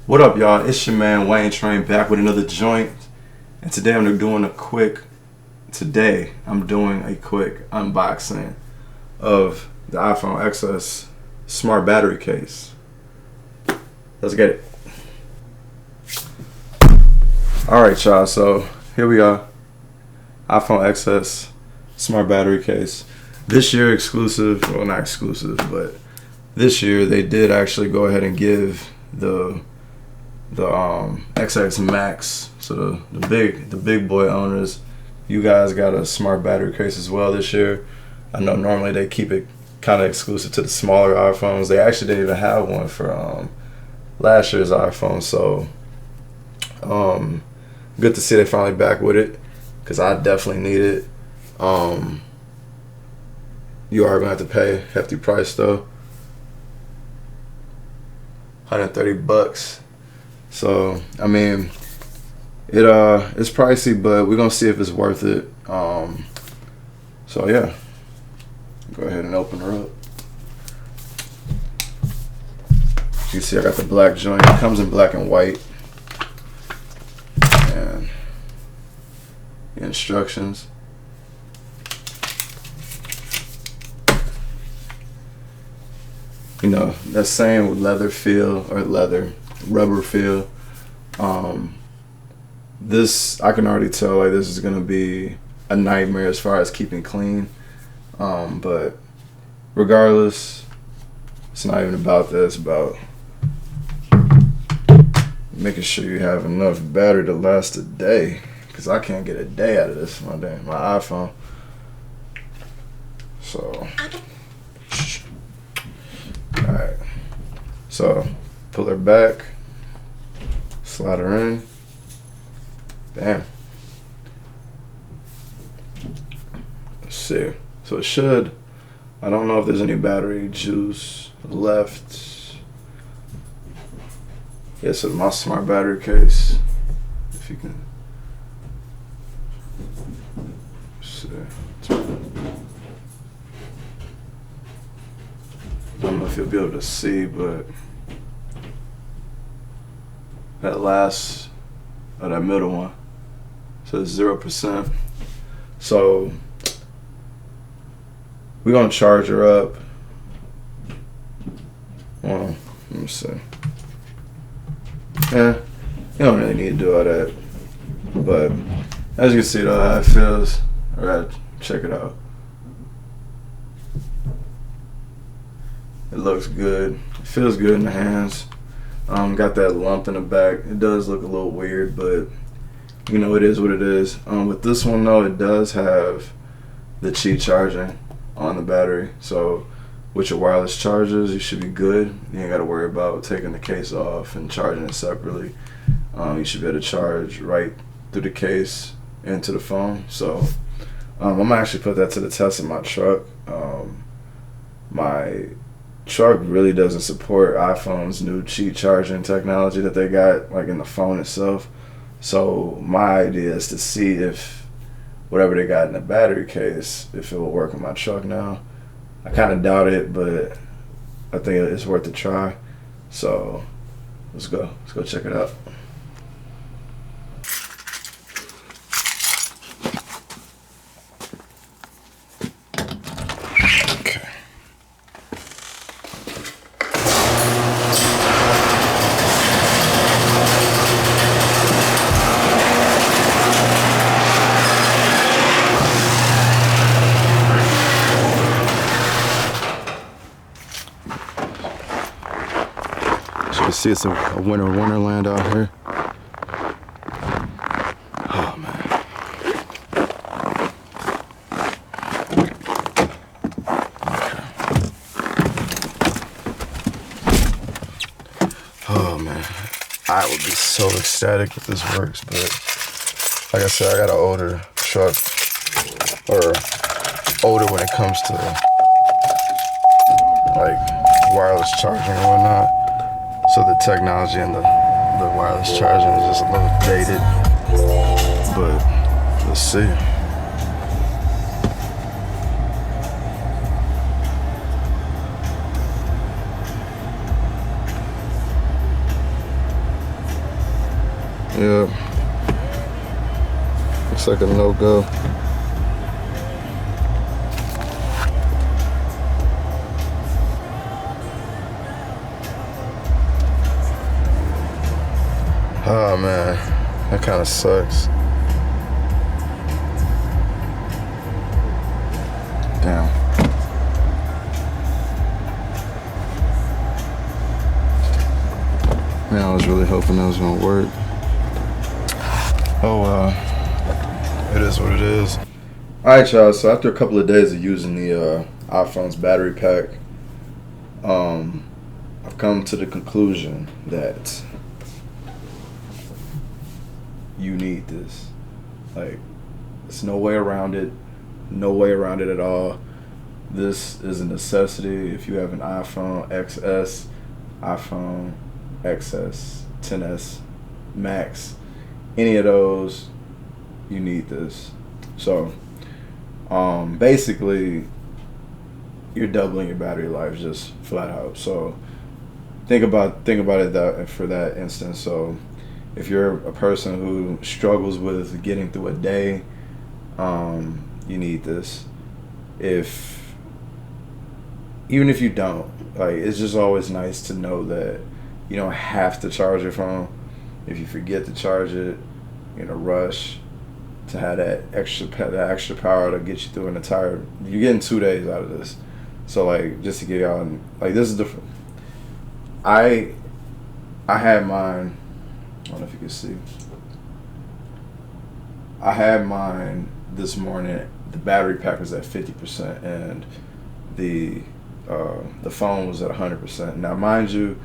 What up, y'all? It's your man Wayne Train back with another joint, and today I'm doing a quick unboxing of the iPhone XS smart battery case. Let's get it. All right, y'all. So here we are, iPhone XS smart battery case. This year exclusive, well, not exclusive, but this year they did actually go ahead and give the XX Max, so the big boy owners, you guys got a smart battery case as well this year. I know normally they keep it kind of exclusive to the smaller iPhones. They actually didn't even have one for last year's iPhone, so good to see they finally back with it, because I definitely need it. You are gonna have to pay a hefty price though, $130. So I mean, it's pricey, but we're gonna see if it's worth it. So yeah, go ahead and open her up. As you see, I got the black joint. It comes in black and white, and the instructions. You know, that same leather feel, or rubber feel. This, I can already tell, like, this is gonna be a nightmare as far as keeping clean. But regardless, it's not even about that. It's about making sure you have enough battery to last a day, because I can't get a day out of this my iPhone. So alright, so pull her back, slide her in. Bam. Let's see. So it should, I don't know if there's any battery juice left. Yeah, so my smart battery case, if you can see. I don't know if you'll be able to see, but that last, or that middle one, says 0%. So we're gonna charge her up. Well, let me see. Yeah, you don't really need to do all that, but as you can see though, how it feels. Alright, check it out. It looks good. It feels good in the hands. Got that lump in the back. It does look a little weird, but you know, it is what it is. With this one though, it does have the Qi charging on the battery. So with your wireless chargers, you should be good. You ain't got to worry about taking the case off and charging it separately. You should be able to charge right through the case into the phone. So I'm gonna actually put that to the test in my truck. My truck really doesn't support iPhone's new Qi charging technology that they got, like, in the phone itself. So my idea is to see if whatever they got in the battery case, if it will work in my truck now. I kind of doubt it, but I think it's worth a try. So let's go check it out. You see, it's a winter wonderland out here. Oh man. Oh man. I would be so ecstatic if this works, but like I said, I got an older truck, or older when it comes to like wireless charging and whatnot. So the technology and the wireless charging is just a little dated, but let's see. Yeah. Looks like a no-go. Oh man, that kind of sucks. Damn. Man, I was really hoping that was gonna work. Oh well, it is what it is. Alright y'all, so after a couple of days of using the iPhone's battery pack, I've come to the conclusion that you need this. Like, there's no way around it. No way around it at all. This is a necessity. If you have an iPhone XS, iPhone XS, 10s, Max, any of those, you need this. So, basically, you're doubling your battery life just flat out. So, think about it that for that instance. So, if you're a person who struggles with getting through a day, you need this. Even if you don't, like, it's just always nice to know that you don't have to charge your phone. If you forget to charge it, you're in a rush to have that extra power to get you through an entire. You're getting 2 days out of this. So like, just to get y'all, like, this is different. I had mine. I don't know if you can see. I had mine this morning. The battery pack was at 50%, and the phone was at 100%. Now, mind you,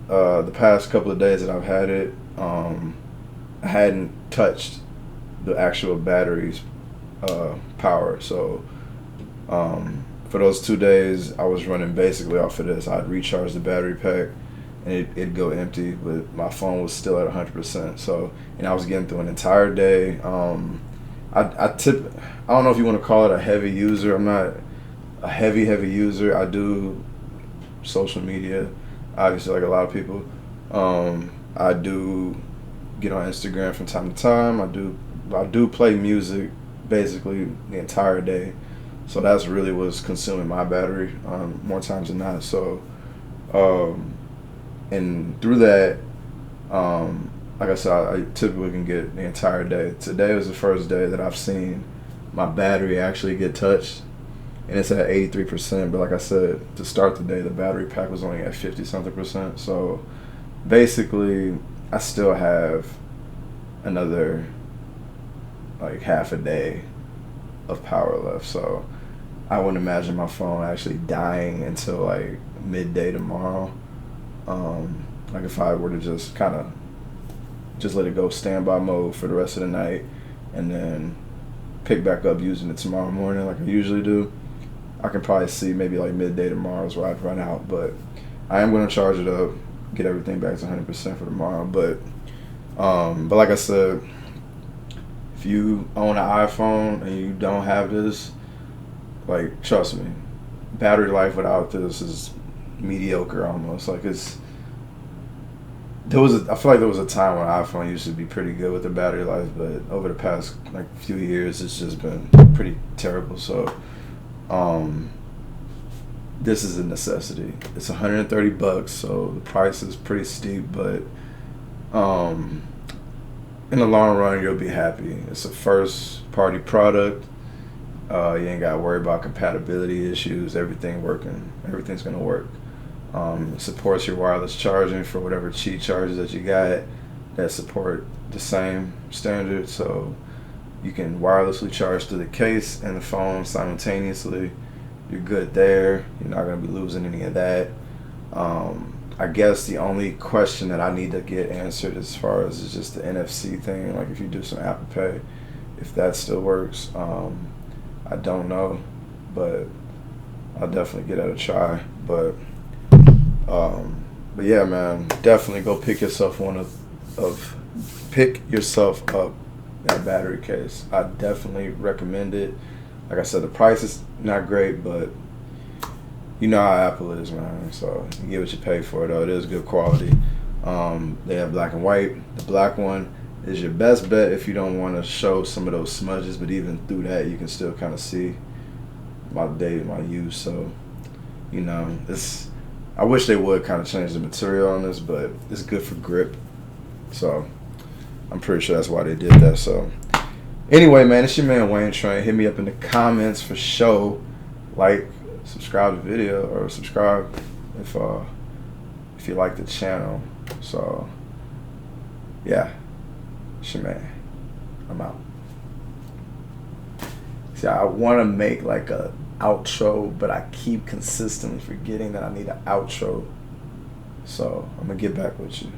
the past couple of days that I've had it, I hadn't touched the actual battery's power. So for those 2 days, I was running basically off of this. I'd recharge the battery pack, and it'd go empty, but my phone was still at 100%. So, and I was getting through an entire day. I don't know if you want to call it a heavy user. I'm not a heavy user. I do social media, obviously, like a lot of people. I do get on Instagram from time to time. I do play music basically the entire day. So that's really what's consuming my battery more times than not. So, and through that, like I said, I typically can get the entire day. Today was the first day that I've seen my battery actually get touched, and it's at 83%. But like I said, to start the day, the battery pack was only at 50-something%. So basically, I still have another like half a day of power left. So I wouldn't imagine my phone actually dying until like midday tomorrow. Like if I were to just kind of just let it go standby mode for the rest of the night, and then pick back up using it tomorrow morning like I usually do, I can probably see maybe like midday tomorrow is where I'd run out. But I am going to charge it up, get everything back to 100% for tomorrow. But like I said, if you own an iPhone and you don't have this, like, trust me, battery life without this is mediocre almost. Like, I feel like there was a time when iPhone used to be pretty good with the battery life, but over the past like few years, it's just been pretty terrible. So, this is a necessity. It's $130, so the price is pretty steep, but in the long run, you'll be happy. It's a first-party product. You ain't got to worry about compatibility issues. Everything's gonna work. It supports your wireless charging for whatever cheap chargers that you got that support the same standard. So you can wirelessly charge through the case and the phone simultaneously. You're good there. You're not going to be losing any of that. I guess the only question that I need to get answered as far as is just the NFC thing. Like if you do some Apple Pay, if that still works. I don't know, but I'll definitely give that a try. But yeah, man, definitely go pick yourself up that battery case. I definitely recommend it. Like I said, the price is not great, but you know how Apple is, man. So you get what you pay for, though. It is good quality. They have black and white. The black one is your best bet if you don't want to show some of those smudges, but even through that you can still kind of see my use. So, you know, I wish they would kind of change the material on this, but it's good for grip. So I'm pretty sure that's why they did that. So anyway, man, it's your man Wayne Train. Hit me up in the comments for show. Like, subscribe to the video, or subscribe if you like the channel. So yeah, it's your man. I'm out. See, I want to make like a outro, but I keep consistently forgetting that I need an outro. So I'm gonna get back with you.